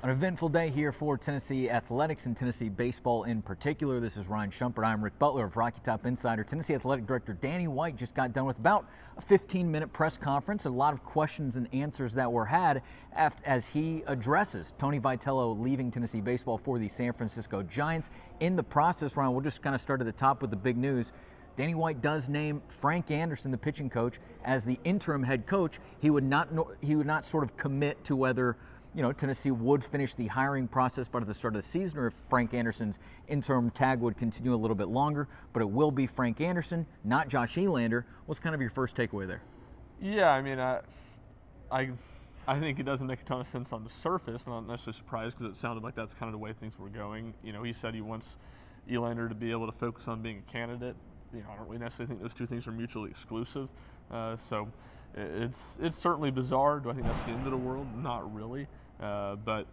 An eventful day here for Tennessee athletics and Tennessee baseball in particular. This is Ryan Shumpert. I'm Rick Butler of Rocky Top Insider. Tennessee Athletic Director Danny White just got done with about a 15-minute press conference. A lot of questions and answers that were had as he addresses Tony Vitello leaving Tennessee baseball for the San Francisco Giants. In the process, Ryan, we'll just kind of start at the top with the big news. Danny White does name Frank Anderson, the pitching coach, as the interim head coach. He would not sort of commit to whether Tennessee would finish the hiring process by the start of the season, or if Frank Anderson's interim tag would continue a little bit longer. But it will be Frank Anderson, not Josh Elander. What's kind of your first takeaway there? Yeah, I mean, I think it doesn't make a ton of sense on the surface. I'm not necessarily surprised because it sounded like that's kind of the way things were going. He said he wants Elander to be able to focus on being a candidate. I don't really necessarily think those two things are mutually exclusive. So it's certainly bizarre. Do I think that's the end of the world? Not really. But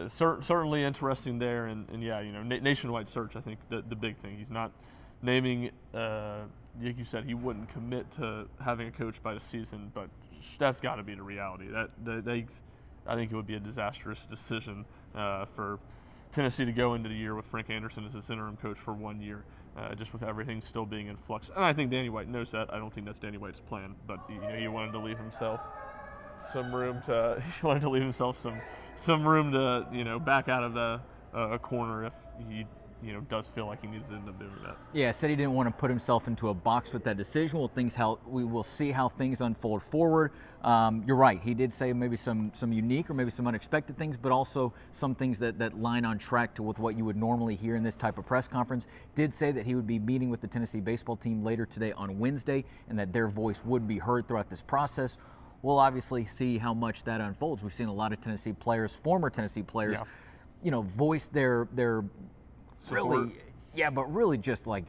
certainly interesting there, and yeah, nationwide search. I think the big thing. He's not naming, like you said, he wouldn't commit to having a coach by the season, but that's got to be the reality. I think it would be a disastrous decision for Tennessee to go into the year with Frank Anderson as his interim coach for 1 year, just with everything still being in flux. And I think Danny White knows that. I don't think that's Danny White's plan, but he wanted to leave himself some room to back out of a corner if he does feel like he needs to end up doing that. Yeah, said he didn't want to put himself into a box with that decision. We will see how things unfold forward. You're right. He did say maybe some unique or maybe some unexpected things, but also some things that line on track with what you would normally hear in this type of press conference. Did say that he would be meeting with the Tennessee baseball team later today on Wednesday, and that their voice would be heard throughout this process. We'll obviously see how much that unfolds. We've seen a lot of Tennessee players, former Tennessee players, voice their support. really just like,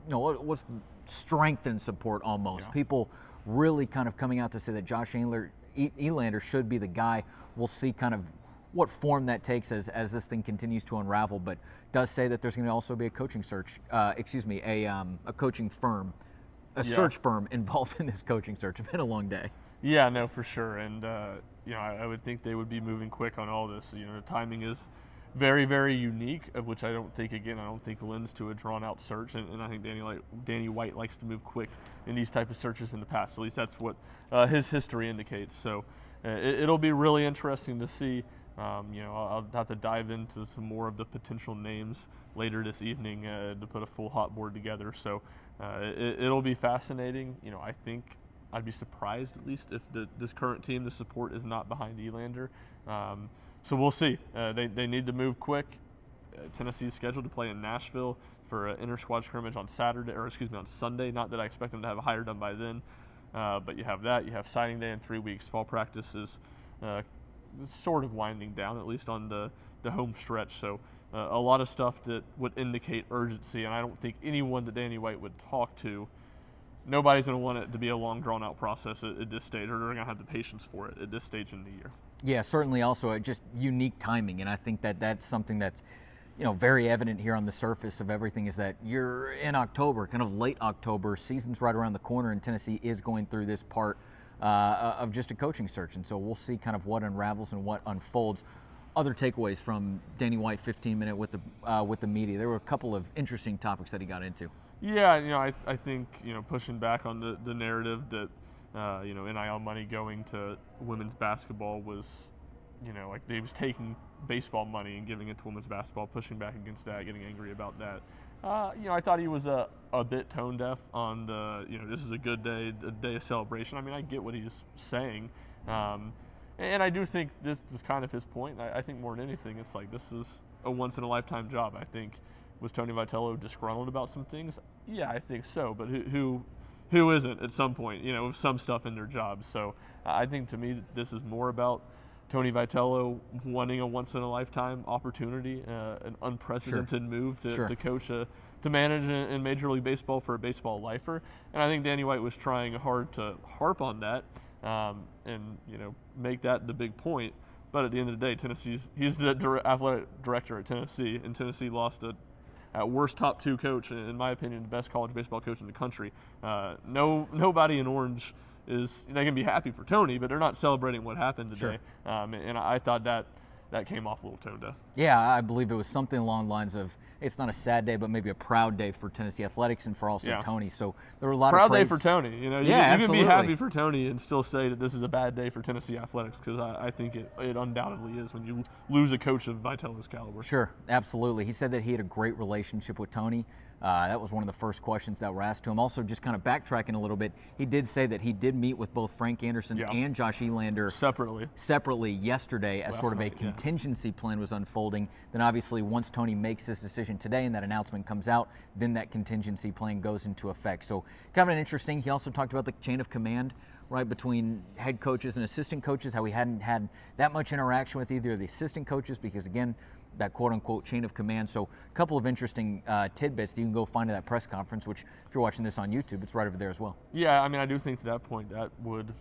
what's strength and support almost. Yeah. People really kind of coming out to say that Josh Elander should be the guy. We'll see kind of what form that takes as this thing continues to unravel, but does say that there's going to also be a coaching search, a coaching firm, search firm involved in this coaching search. It's been a long day. Yeah, no, for sure. And, I would think they would be moving quick on all this. The timing is very, very unique, of which I don't think lends to a drawn-out search. And I think Danny White likes to move quick in these type of searches in the past. At least that's what his history indicates. So it'll be really interesting to see. I'll have to dive into some more of the potential names later this evening to put a full hot board together. So it'll be fascinating. I think I'd be surprised, at least, if this current team, the support is not behind Elander. So we'll see. They need to move quick. Tennessee's scheduled to play in Nashville for an inter-squad scrimmage on Sunday. Not that I expect them to have a hire done by then, but you have that. You have signing day in 3 weeks. Fall practice is sort of winding down, at least on the home stretch. So a lot of stuff that would indicate urgency, and I don't think anyone that Danny White would talk to, nobody's going to want it to be a long, drawn-out process at this stage, or they're going to have the patience for it at this stage in the year. Yeah, certainly also just unique timing, and I think that's something that's very evident here on the surface of everything, is that you're in October, kind of late October, season's right around the corner, and Tennessee is going through this part of just a coaching search, and so we'll see kind of what unravels and what unfolds. Other takeaways from Danny White 15-minute with the media. There were a couple of interesting topics that he got into. Yeah, I think pushing back on the narrative that NIL money going to women's basketball was, like they was taking baseball money and giving it to women's basketball, pushing back against that, getting angry about that. I thought he was a bit tone deaf on the, this is a good day, a day of celebration. I mean, I get what he's saying. And I do think this was kind of his point. I think more than anything, it's like this is a once-in-a-lifetime job. I think, was Tony Vitello disgruntled about some things? Yeah, I think so. But who isn't at some point, with some stuff in their job? So I think, to me, this is more about Tony Vitello wanting a once-in-a-lifetime opportunity, an unprecedented move to coach, to manage in Major League Baseball for a baseball lifer. And I think Danny White was trying hard to harp on that and make that the big point. But at the end of the day, he's the athletic director at Tennessee, and Tennessee lost at worst top two coach, in my opinion, the best college baseball coach in the country. Nobody in orange they can be happy for Tony, but they're not celebrating what happened today. And I thought that that came off a little tone deaf. Yeah, I believe it was something along the lines of, it's not a sad day, but maybe a proud day for Tennessee athletics and for also Tony. So there were a lot proud of praise. Day for Tony. You know, yeah, you can be absolutely. happy for Tony and still say that this is a bad day for Tennessee athletics, because I think it undoubtedly is when you lose a coach of Vitello's caliber. Sure, absolutely. He said that he had a great relationship with Tony. That was one of the first questions that were asked to him. Also, just kind of backtracking a little bit, he did say that he did meet with both Frank Anderson and Josh Elander separately yesterday as sort of a contingency plan was unfolding. Then obviously once Tony makes this decision today and that announcement comes out, then that contingency plan goes into effect. So kind of an interesting. He also talked about the chain of command, right, between head coaches and assistant coaches, how he hadn't had that much interaction with either of the assistant coaches because, again, that quote-unquote chain of command. So a couple of interesting tidbits that you can go find at that press conference, which if you're watching this on YouTube, it's right over there as well. Yeah, I mean, I do think to that point that would,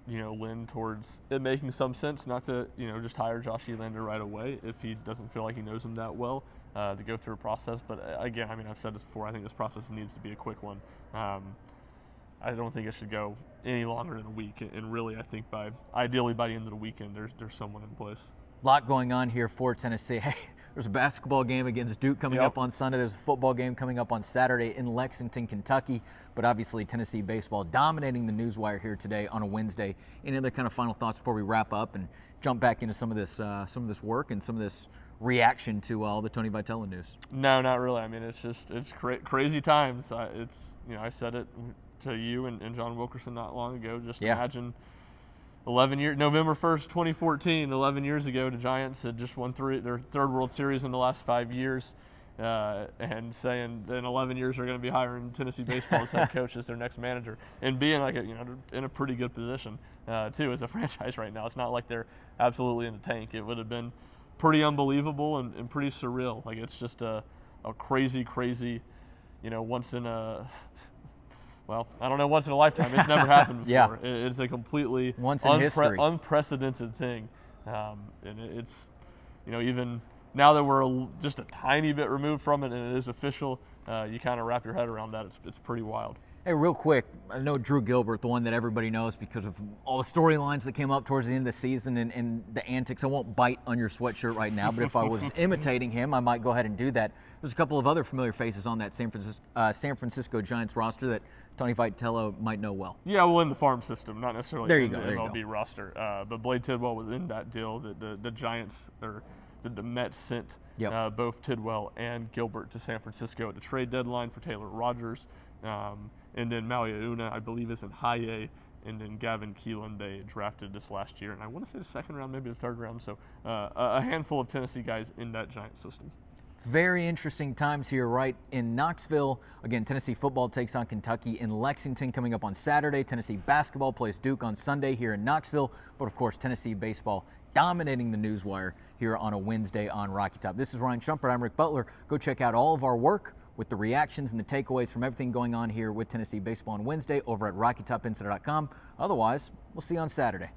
lend towards it making some sense not to, just hire Josh Elander right away if he doesn't feel like he knows him that well, to go through a process. But again, I mean, I've said this before, I think this process needs to be a quick one. I don't think it should go any longer than a week. And really, I think ideally by the end of the weekend, there's someone in place. A lot going on here for Tennessee. Hey, there's a basketball game against Duke coming up on Sunday. There's a football game coming up on Saturday in Lexington, Kentucky. But obviously Tennessee baseball dominating the newswire here today on a Wednesday. Any other kind of final thoughts before we wrap up and jump back into some of this work and some of this reaction to all the Tony Vitello news? No, not really. I mean, it's crazy times. I said it to you and John Wilkerson not long ago. Just imagine 11 years, November 1st, 2014, 11 years ago, the Giants had just won their third World Series in the last 5 years, and saying that in 11 years they're going to be hiring Tennessee baseball's head coach as their next manager, and being like in a pretty good position too as a franchise right now. It's not like they're absolutely in the tank. It would have been pretty unbelievable and pretty surreal. Like, it's just a crazy, once in a once in a lifetime. It's never happened before. It's a completely once in history unprecedented thing. And it's, even now that we're just a tiny bit removed from it and it is official, you kind of wrap your head around that. It's pretty wild. Hey, real quick, I know Drew Gilbert, the one that everybody knows because of all the storylines that came up towards the end of the season and the antics. I won't bite on your sweatshirt right now, but if I was imitating him, I might go ahead and do that. There's a couple of other familiar faces on that San Francisco Giants roster that Tony Vitello might know well. Yeah, well, in the farm system, not necessarily in the MLB roster. But Blade Tidwell was in that deal that the Giants, or the Mets sent both Tidwell and Gilbert to San Francisco at the trade deadline for Taylor Rogers. And then Malia Una, I believe, is in high A. And then Gavin Keelan, they drafted this last year. And I want to say the second round, maybe the third round. So a handful of Tennessee guys in that Giant system. Very interesting times here right in Knoxville. Again, Tennessee football takes on Kentucky in Lexington coming up on Saturday. Tennessee basketball plays Duke on Sunday here in Knoxville. But, of course, Tennessee baseball dominating the newswire here on a Wednesday on Rocky Top. This is Ryan Shumpert. I'm Rick Butler. Go check out all of our work with the reactions and the takeaways from everything going on here with Tennessee baseball on Wednesday over at RockyTopInsider.com. Otherwise, we'll see you on Saturday.